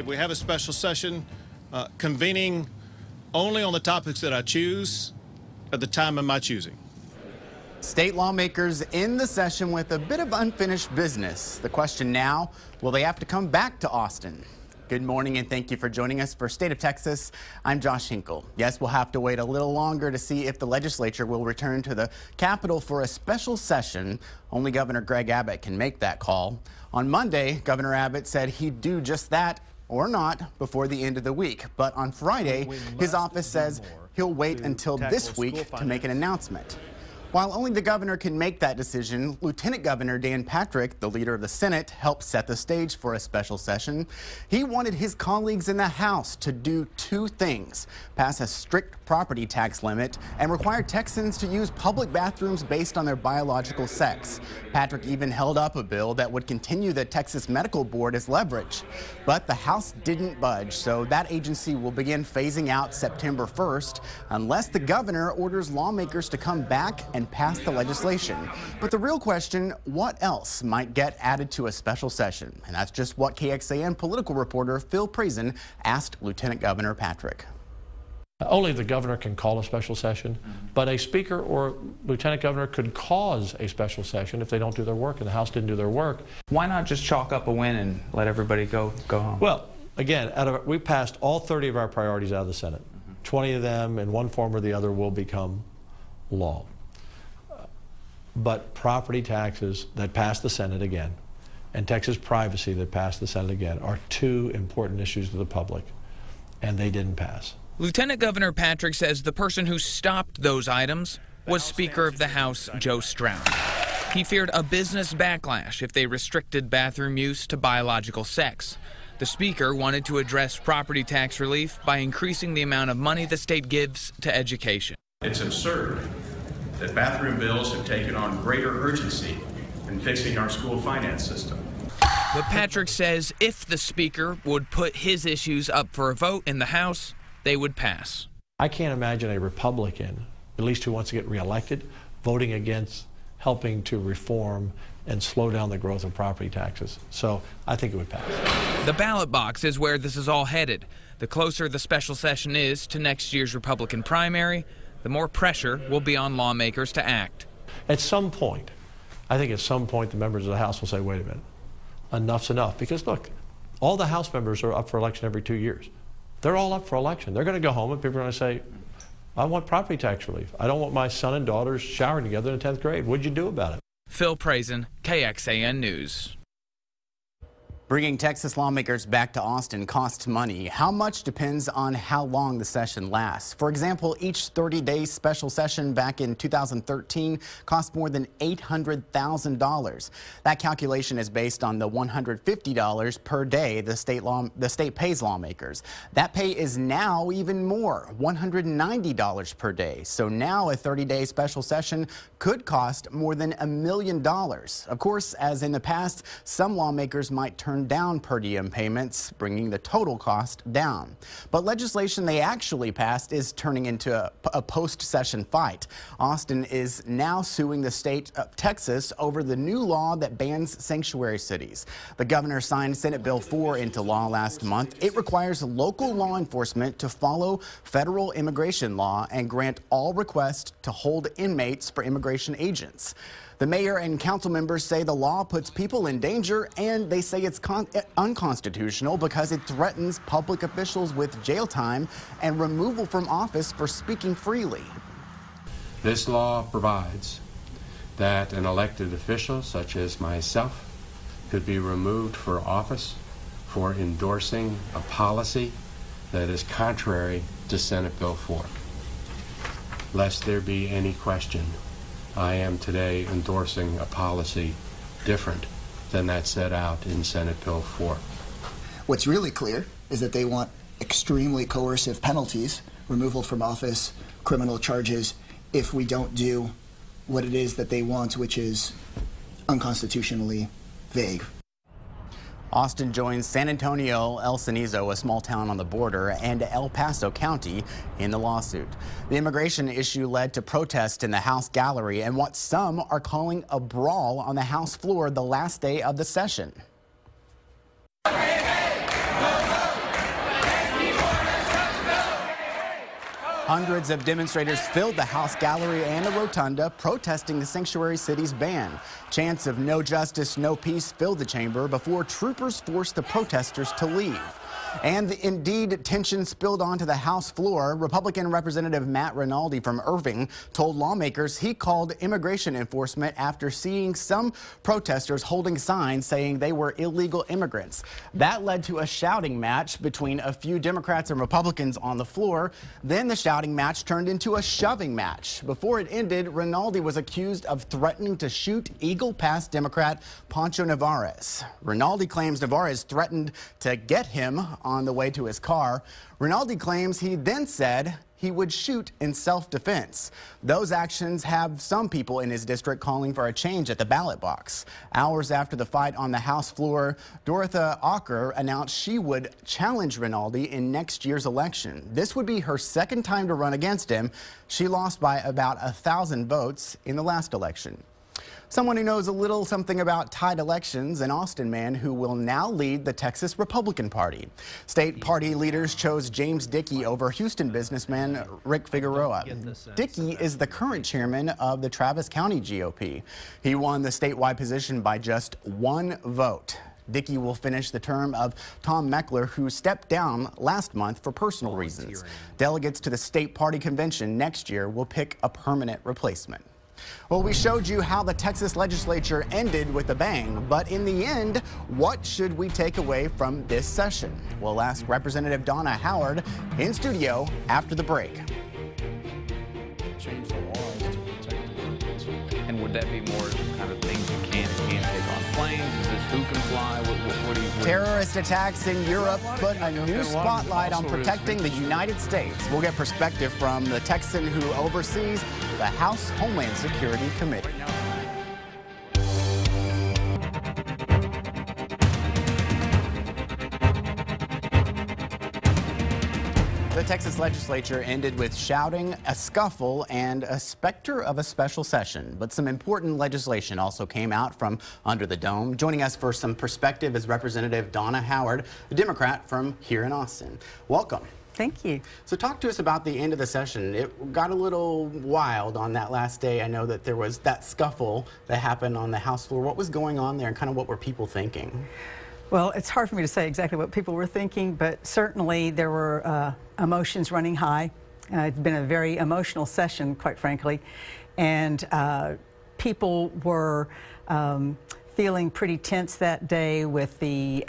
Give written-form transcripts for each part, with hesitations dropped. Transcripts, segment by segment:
if we have a special session, convening only on the topics that I choose at the time of my choosing. State lawmakers in the session with a bit of unfinished business. The question now, will they have to come back to Austin? Good morning and thank you for joining us for State of Texas. I'm Josh Hinkle. Yes, we'll have to wait a little longer to see if the legislature will return to the Capitol for a special session. Only Governor Greg Abbott can make that call. On Monday, Governor Abbott said he'd do just that or not before the end of the week. But on Friday, his office says he'll wait until this week to make an announcement. While only the governor can make that decision, Lieutenant Governor Dan Patrick, the leader of the Senate, helped set the stage for a special session. He wanted his colleagues in the House to do two things: pass a strict property tax limit and require Texans to use public bathrooms based on their biological sex. Patrick even held up a bill that would continue the Texas Medical Board as leverage. But the House didn't budge, so that agency will begin phasing out September 1st unless the governor orders lawmakers to come back and pass the legislation. But the real question, what else might get added to a special session? And that's just what KXAN political reporter Phil Prazen asked Lieutenant Governor Patrick. Only the governor can call a special session, but a speaker or lieutenant governor could cause a special session if they don't do their work and the House didn't do their work. Why not just chalk up a win and let everybody go home? Well, again, we passed all 30 of our priorities out of the Senate. 20 of them in one form or the other will become law. But property taxes that passed the Senate again and Texas privacy that passed the Senate again are two important issues to the public, and they didn't pass. Lieutenant Governor Patrick says the person who stopped those items was Speaker of the House Joe Straus. He feared a business backlash if they restricted bathroom use to biological sex. The Speaker wanted to address property tax relief by increasing the amount of money the state gives to education. It's absurd that bathroom bills have taken on greater urgency than fixing our school finance system. But Patrick says if the Speaker would put his issues up for a vote in the House, they would pass. I can't imagine a Republican, at least who wants to get reelected, voting against helping to reform and slow down the growth of property taxes. So I think it would pass. The ballot box is where this is all headed. The closer the special session is to next year's Republican primary, the more pressure will be on lawmakers to act. At some point, I think at some point the members of the House will say, wait a minute, enough's enough. Because look, all the House members are up for election every 2 years. They're all up for election. They're going to go home and people are going to say, I want property tax relief. I don't want my son and daughters showering together in 10th grade. What'd you do about it? Phil Prazen, KXAN News. Bringing Texas lawmakers back to Austin costs money. How much depends on how long the session lasts. For example, each 30-day special session back in 2013 cost more than $800,000. That calculation is based on the $150 per day the state pays lawmakers. That pay is now even more, $190 per day. So now a 30-day special session could cost more than $1 million. Of course, as in the past, some lawmakers might turn down per diem payments, bringing the total cost down. But legislation they actually passed is turning into a post-session fight. Austin is now suing the state of Texas over the new law that bans sanctuary cities. The governor signed Senate Bill 4 into law last month. It requires local law enforcement to follow federal immigration law and grant all requests to hold inmates for immigration agents. The mayor and council members say the law puts people in danger, and they say it's unconstitutional because it threatens public officials with jail time and removal from office for speaking freely. This law provides that an elected official, such as myself, could be removed for office for endorsing a policy that is contrary to Senate Bill 4. Lest there be any question, I am today endorsing a policy different than that set out in Senate Bill 4. What's really clear is that they want extremely coercive penalties, removal from office, criminal charges, if we don't do what it is that they want, which is unconstitutionally vague. Austin joins San Antonio, El Cenizo, a small town on the border, and El Paso County in the lawsuit. The immigration issue led to protests in the House gallery and what some are calling a brawl on the House floor the last day of the session. Hundreds of demonstrators filled the House gallery and the rotunda protesting the sanctuary city's ban. Chants of no justice, no peace filled the chamber before troopers forced the protesters to leave. And indeed, tension spilled onto the House floor. Republican Representative Matt Rinaldi from Irving told lawmakers he called immigration enforcement after seeing some protesters holding signs saying they were illegal immigrants. That led to a shouting match between a few Democrats and Republicans on the floor. Then the shouting match turned into a shoving match. Before it ended, Rinaldi was accused of threatening to shoot Eagle Pass Democrat Pancho Narvaez. Rinaldi claims Narvaez threatened to get him on the way to his car. Rinaldi claims he then said he would shoot in self-defense. Those actions have some people in his district calling for a change at the ballot box. Hours after the fight on the House floor, Dorotha Ocker announced she would challenge Rinaldi in next year's election. This would be her second time to run against him. She lost by about 1,000 votes in the last election. Someone who knows a little something about tied elections, an Austin man who will now lead the Texas Republican Party. State party leaders chose James Dickey over Houston businessman Rick Figueroa. Dickey is the current chairman of the Travis County GOP. He won the statewide position by just 1 vote. Dickey will finish the term of Tom Meckler, who stepped down last month for personal reasons. Delegates to the state party convention next year will pick a permanent replacement. Well, we showed you how the Texas Legislature ended with a bang, but in the end, what should we take away from this session? We'll ask Representative Donna Howard in studio after the break. Change the laws to protect the workers. And would that be more kind of things you can and can't take on planes? Is this who can fly? What do you... Terrorist attacks in Europe put a new spotlight on protecting the United States. We'll get perspective from the Texan who oversees the House Homeland Security Committee. The Texas Legislature ended with shouting, a scuffle, and a specter of a special session. But some important legislation also came out from under the dome. Joining us for some perspective is Representative Donna Howard, a Democrat from here in Austin. Welcome. Thank you. So talk to us about the end of the session. It got a little wild on that last day. I know that there was that scuffle that happened on the House floor. What was going on there and kind of what were people thinking? Well, it's hard for me to say exactly what people were thinking, but certainly there were emotions running high. It's been a very emotional session, quite frankly, and people were feeling pretty tense that day with the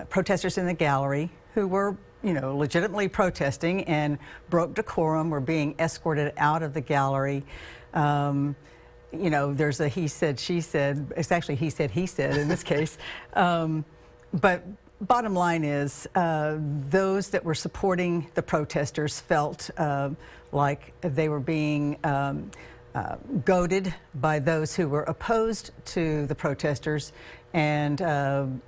protesters in the gallery who were, you know, legitimately protesting and broke decorum, were being escorted out of the gallery. You know, there's a he said, she said. It's actually he said in this case. But bottom line is those that were supporting the protesters felt like they were being goaded by those who were opposed to the protesters. And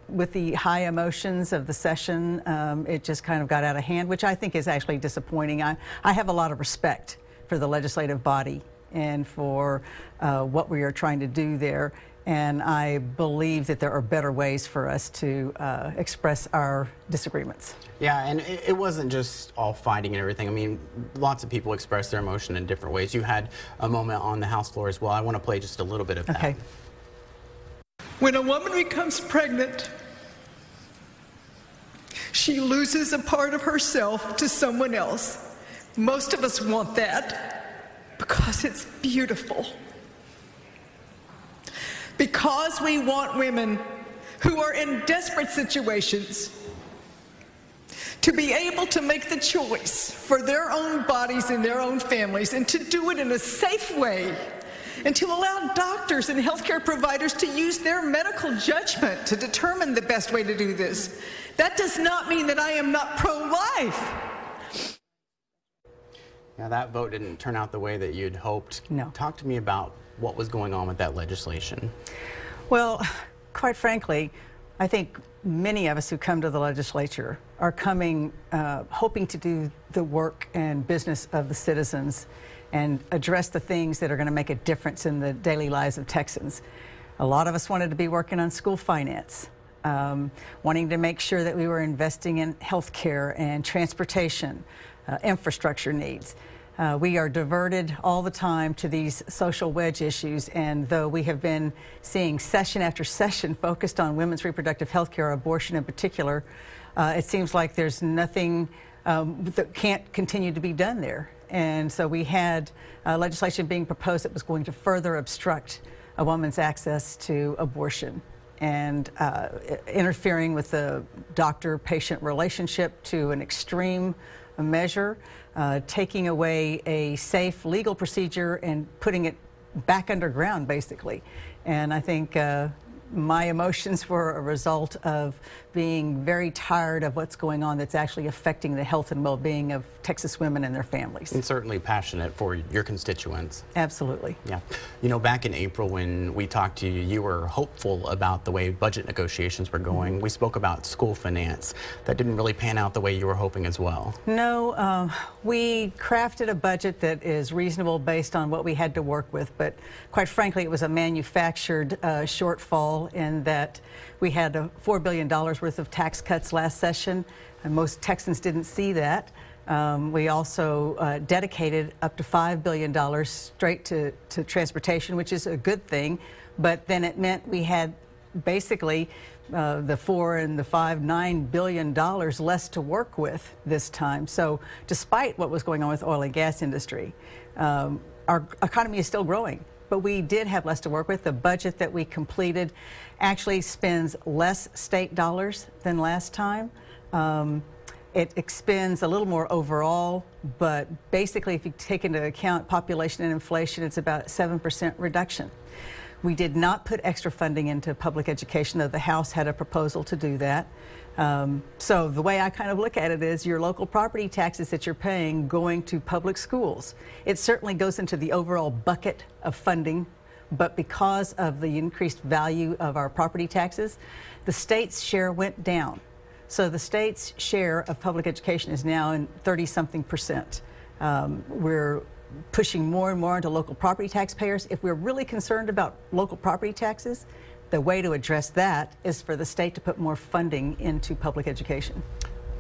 with the high emotions of the session, it just kind of got out of hand, which I think is actually disappointing. I have a lot of respect for the legislative body and for what we are trying to do there. And I believe that there are better ways for us to express our disagreements. Yeah, and it wasn't just all fighting and everything. I mean, lots of people express their emotion in different ways. You had a moment on the House floor as well. I want to play just a little bit of that. Okay. When a woman becomes pregnant, she loses a part of herself to someone else. Most of us want that because it's beautiful. Because we want women who are in desperate situations to be able to make the choice for their own bodies and their own families, and to do it in a safe way, and to allow doctors and healthcare providers to use their medical judgment to determine the best way to do this. That does not mean that I am not pro-life. Now, that vote didn't turn out the way that you'd hoped. No. Talk to me about what was going on with that legislation. Well, quite frankly, I think many of us who come to the legislature are coming hoping to do the work and business of the citizens and address the things that are going to make a difference in the daily lives of Texans. A lot of us wanted to be working on school finance, wanting to make sure that we were investing in health care and transportation, infrastructure needs. We are diverted all the time to these social wedge issues, and though we have been seeing session after session focused on women's reproductive health care, abortion in particular, it seems like there's nothing that can't continue to be done there. And so we had legislation being proposed that was going to further obstruct a woman's access to abortion and interfering with the doctor-patient relationship to an extreme measure, taking away a safe legal procedure and putting it back underground, basically. And I think my emotions were a result of being very tired of what's going on that's actually affecting the health and well-being of Texas women and their families. And certainly passionate for your constituents. Absolutely. Yeah. You know, back in April when we talked to you, you were hopeful about the way budget negotiations were going. Mm-hmm. We spoke about school finance. That didn't really pan out the way you were hoping as well. No, we crafted a budget that is reasonable based on what we had to work with, but quite frankly, it was a manufactured shortfall in that we had $4 billion worth of tax cuts last session, and most Texans didn't see that. We also dedicated up to $5 billion straight to transportation, which is a good thing, but then it meant we had basically the $4 and the $5, $9 billion less to work with this time. So despite what was going on with oil and gas industry, our economy is still growing. But we did have less to work with. The budget that we completed actually spends less state dollars than last time. It expends a little more overall, but basically if you take into account population and inflation, it's about a 7% reduction. We did not put extra funding into public education, though the House had a proposal to do that. So the way I kind of look at it is your local property taxes that you're paying going to public schools. It certainly goes into the overall bucket of funding, but because of the increased value of our property taxes, the state's share went down. So the state's share of public education is now in 30-something%. We're pushing more and more into local property taxpayers. If we're really concerned about local property taxes, the way to address that is for the state to put more funding into public education.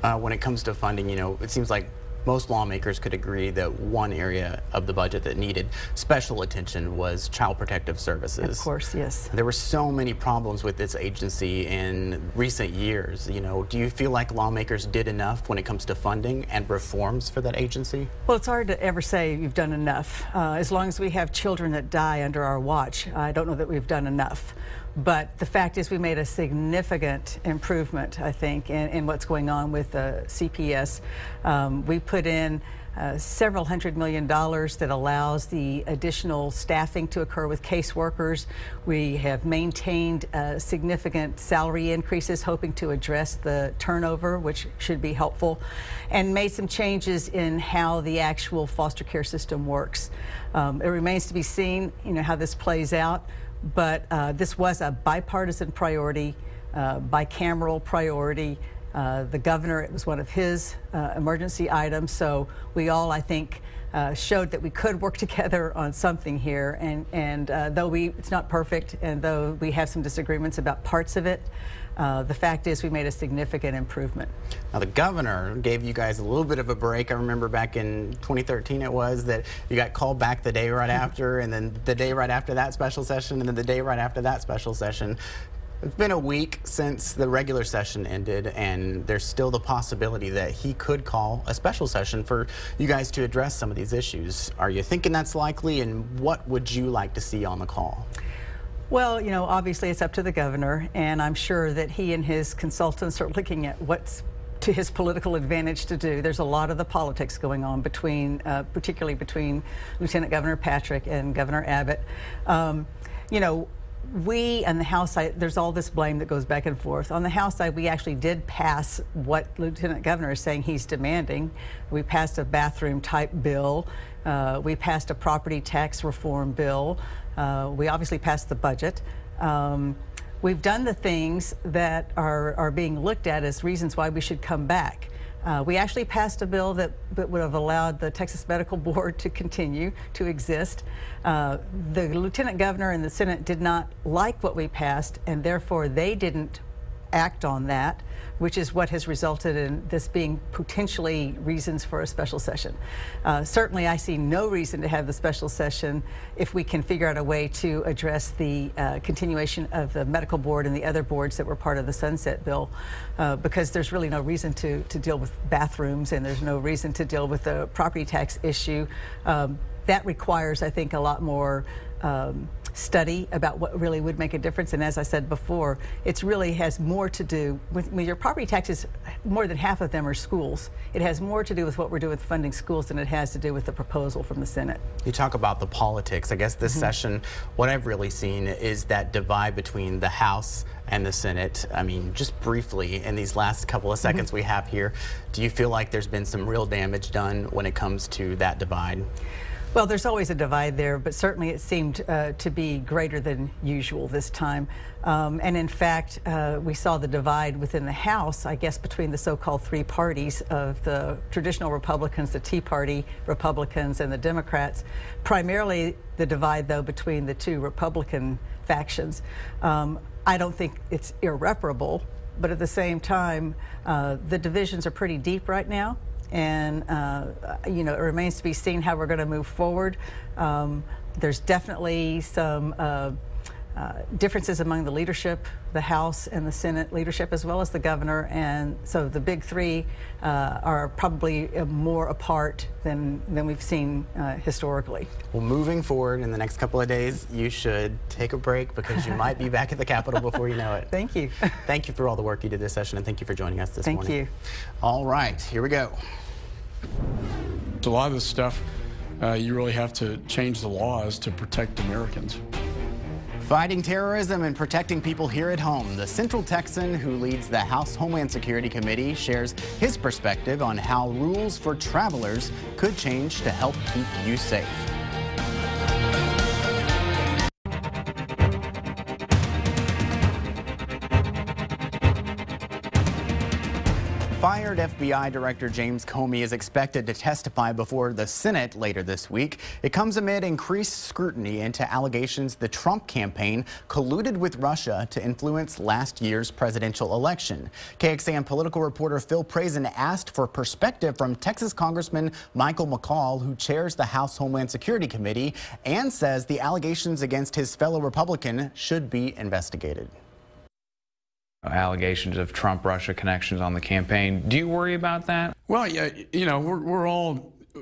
When it comes to funding, you know, it seems like most lawmakers could agree that one area of the budget that needed special attention was Child Protective Services. Of course, yes. There were so many problems with this agency in recent years. You know, do you feel like lawmakers did enough when it comes to funding and reforms for that agency? Well, it's hard to ever say you've done enough. As long as we have children that die under our watch, I don't know that we've done enough. But the fact is we made a significant improvement, I think, in what's going on with CPS. We put in several $100 million that allows the additional staffing to occur with caseworkers. We have maintained significant salary increases, hoping to address the turnover, which should be helpful, and made some changes in how the actual foster care system works. It remains to be seen, you know, how this plays out. But this was a bipartisan priority, bicameral priority. The governor, it was one of his emergency items. So we all, I think, showed that we could work together on something here. And though it's not perfect, and though we have some disagreements about parts of it, the fact is we made a significant improvement. Now, the governor gave you guys a little bit of a break. I remember back in 2013 it was that you got called back the day right after, and then the day right after that special session, and then the day right after that special session. It's been a week since the regular session ended, and there's still the possibility that he could call a special session for you guys to address some of these issues. Are you thinking that's likely, and what would you like to see on the call? Well, you know, obviously it's up to the governor, and I'm sure that he and his consultants are looking at what's to his political advantage to do. There's a lot of the politics going on between, particularly between Lieutenant Governor Patrick and Governor Abbott. You know, we on the House side, there's all this blame that goes back and forth. On the House side, we actually did pass what Lieutenant Governor is saying he's demanding. We passed a bathroom type bill. We passed a property tax reform bill. We obviously passed the budget. We've done the things that are being looked at as reasons why we should come back. We actually passed a bill that would have allowed the Texas Medical Board to continue to exist. The Lieutenant Governor and the Senate did not like what we passed, and therefore they didn't act on that, which is what has resulted in this being potentially reasons for a special session. Certainly, I see no reason to have the special session if we can figure out a way to address the continuation of the medical board and the other boards that were part of the Sunset Bill, because there's really no reason to deal with bathrooms, and there's no reason to deal with the property tax issue. That requires, I think, a lot more study about what really would make a difference. And as I said before, it really has more to do with your property taxes. More than half of them are schools. It has more to do with what we're doing with funding schools than it has to do with the proposal from the Senate. You talk about the politics. I guess this session, what I've really seen is that divide between the House and the Senate. I mean, just briefly, in these last couple of seconds we have here, do you feel like there's been some real damage done when it comes to that divide? Well, there's always a divide there, but certainly it seemed to be greater than usual this time. And in fact, we saw the divide within the House, I guess, between the so-called three parties of the traditional Republicans, the Tea Party Republicans, and the Democrats. Primarily the divide, though, between the two Republican factions. I don't think it's irreparable, but at the same time, the divisions are pretty deep right now. And, you know, it remains to be seen how we're going to move forward. There's definitely some differences among the leadership, the House and the Senate leadership, as well as the governor. And so the big three are probably more apart than we've seen historically. Well, moving forward in the next couple of days, you should take a break because you might be back at the Capitol before you know it. Thank you. Thank you for all the work you did this session, and thank you for joining us this morning. Thank you. All right, here we go. A lot of this stuff, you really have to change the laws to protect Americans. Fighting terrorism and protecting people here at home. The Central Texan who leads the House Homeland Security Committee shares his perspective on how rules for travelers could change to help keep you safe. Fired FBI Director James Comey is expected to testify before the Senate later this week. It comes amid increased scrutiny into allegations the Trump campaign colluded with Russia to influence last year's presidential election. KXAN political reporter Phil Prazen asked for perspective from Texas Congressman Michael McCall, who chairs the House Homeland Security Committee, and says the allegations against his fellow Republican should be investigated. Allegations of Trump-Russia connections on the campaign. Do you worry about that? Well, yeah, you know,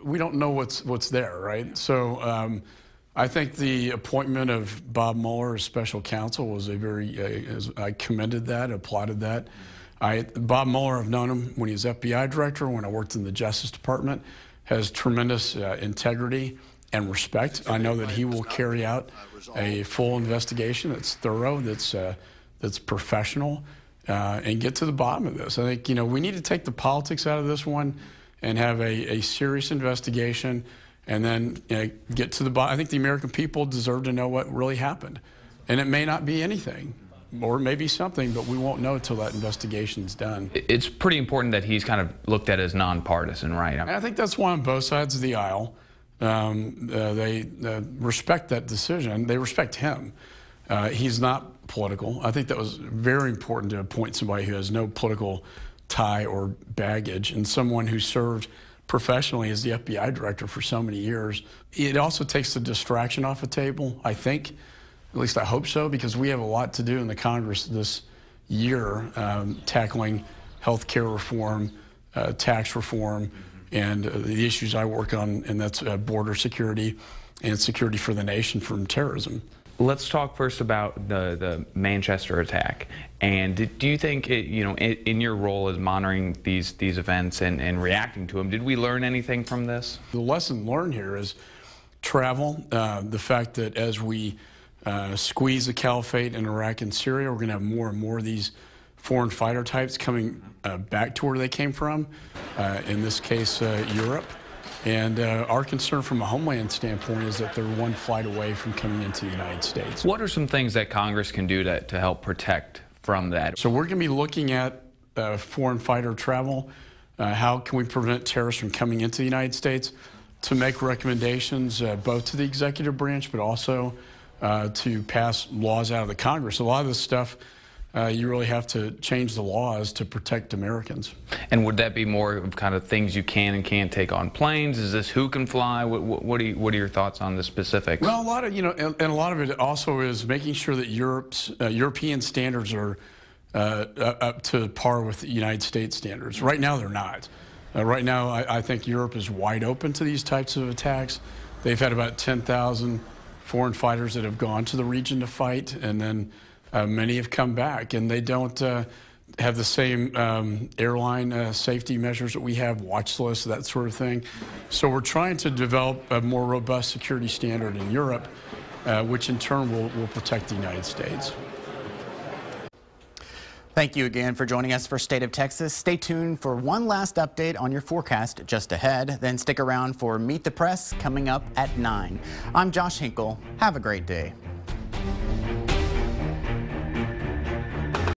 we don't know what's there, right? So I think the appointment of Bob Mueller as special counsel was I commended that, applauded that. Bob Mueller, I've known him when he was FBI director, when I worked in the Justice Department, has tremendous integrity and respect. I know that he will carry out a full investigation that's thorough, that's professional, and get to the bottom of this. I think, you know, we need to take the politics out of this one and have a serious investigation, and then get to the bottom. I think the American people deserve to know what really happened. And it may not be anything, or it may be something, but we won't know until that investigation's done. It's pretty important that he's kind of looked at as nonpartisan, right? I think that's why on both sides of the aisle, they respect that decision. They respect him. He's not political. I think that was very important to appoint somebody who has no political tie or baggage, and someone who served professionally as the FBI director for so many years. It also takes the distraction off the table, I think. At least I hope so, because we have a lot to do in the Congress this year, tackling health care reform, tax reform, and the issues I work on, and that's border security and security for the nation from terrorism. Let's talk first about the Manchester attack. And do you think, you know, in your role as monitoring these events and reacting to them, did we learn anything from this? The lesson learned here is travel. The fact that as we squeeze the caliphate in Iraq and Syria, we're going to have more and more of these foreign fighter types coming back to where they came from, in this case, Europe. And our concern from a homeland standpoint is that they're one flight away from coming into the United States. What are some things that Congress can do to help protect from that? So we're going to be looking at foreign fighter travel. How can we prevent terrorists from coming into the United States? To make recommendations both to the executive branch, but also to pass laws out of the Congress. A lot of this stuff you really have to change the laws to protect Americans. And would that be more of kind of things you can and can't take on planes? Is this who can fly? What are your thoughts on the specifics? Well, a lot of, and a lot of it also is making sure that European standards are up to par with the United States standards. Right now, they're not. Right now, I think Europe is wide open to these types of attacks. They've had about 10,000 foreign fighters that have gone to the region to fight, and then many have come back, and they don't have the same airline safety measures that we have, watch lists, that sort of thing. So we're trying to develop a more robust security standard in Europe, which in turn will protect the United States. Thank you again for joining us for State of Texas. Stay tuned for one last update on your forecast just ahead. Then stick around for Meet the Press coming up at 9. I'm Josh Hinkle. Have a great day.